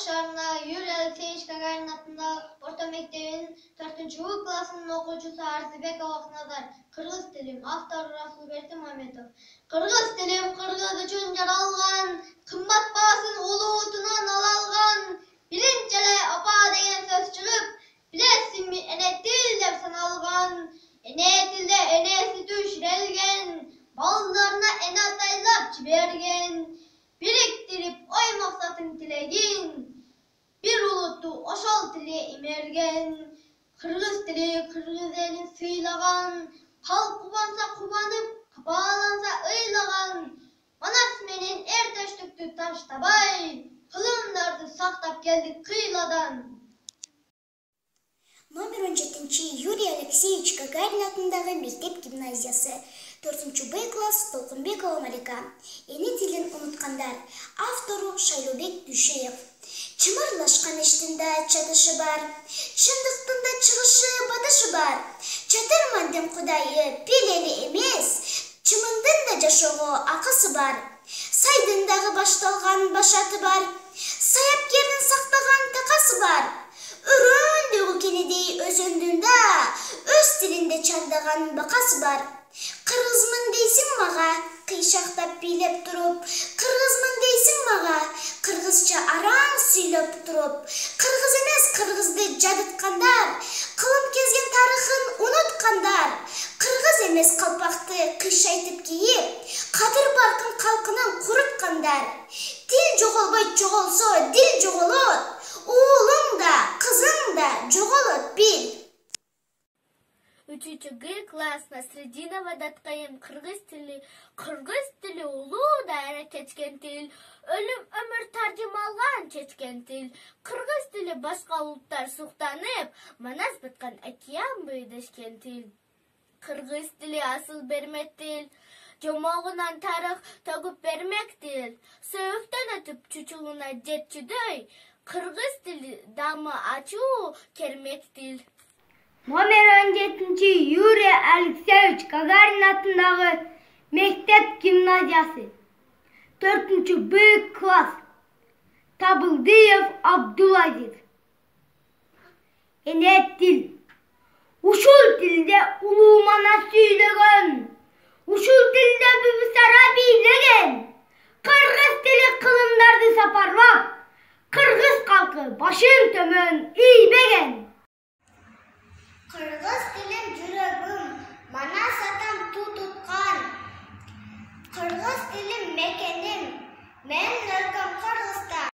шаарында Юрий Алексеевич Гагарин атындагы орто мектебинин 4-б классынын окуучусу Арзыбек Абакназар. Кыргыз тилим автору Расулберди Мамедов. Кыргыз тилим кыргыз үчүн жаралган, кымбат баасын улуу утунан ала алган. Биринчи эле апа деген сөз чыгып, билесиңби эне тил деп саналган. Эне тилде эне сүтү иширелген, балдарына эне атайлап жиберген. Бириктирип ой максатын тилегин, бир улутту ошол тили имерген. Кыргыз тили кыргыз элин сыйлаган, калп кубанса кубанып, капааланса ыйлаган. Манас менен эр төштүктү таштабай, кылымдарды сактап келдик кыйладан. Номер 17 Юрий Алексеевич Гагарин атындагы мектеп гимназиясы. 4-б класс Толкунбекова Малика. Эне тилин уnuткандар. Автору Шайлообек Дүйшеев. Чымырлашкан иштинде чатышы бар, чындыктын да чыгышы батышы бар. Чатырмандын Кудайы пилели эмес, чымындын да жашоого акысы бар. Сайдын дагы башталган башаты бар, саяпкердин сактаган такасы бар. Өрөөндөгү кенедей өзөндүн да өз тилинде чардаган бакасы бар. Кыргызмын дейсиң мага, кыйшактап бийлеп туруп, кыргызмын дейсиң мага, кыргызча араң сүйлөп туруп. Кыргыз эмес кыргызды жадыткандар, кылым кезген тарыхын унуткандар. Кыргыз эмес калпакты кыйшайтып кийип, кадыр баркын калкынын куруткандар. Тил жоголбойт, жоголсо дил жоголот. Уулуң да, кызың да жоголот бил. 3-г класс Насрединова Даткайым. Кыргыз тили улуу дайра кечкен тил, өлүм өмүр тардималган чечкен тил. Кыргыз тили башка улуттар суктанып, манас баткан океан быйдашкен тил. Кыргыз тили асыл бермек тил, жомогунан тарых төгүп бермек тил. Сөөктөн өтүп чучулуна жетчүдөй, кыргыз тили дамы ачуу кермек тил. Номер 17 Юрий Алексеевич Гагарин атындагы мектеп гимназиясы. 4-б класс Табылдиев Абдулазиз. Эне тил. Ушул тилде улуу мана сүйлөгөн, ушул тилде Бүбүсара бийлеген. Кыргыз тили кылымдарды сапарлап, кыргыз калкы башын төмөн ийбеген. Кыргыз тилим жүрөгүм, манас атам ту туткан. Кыргыз тилим мекеним, мен өлкөм Кыргызстан.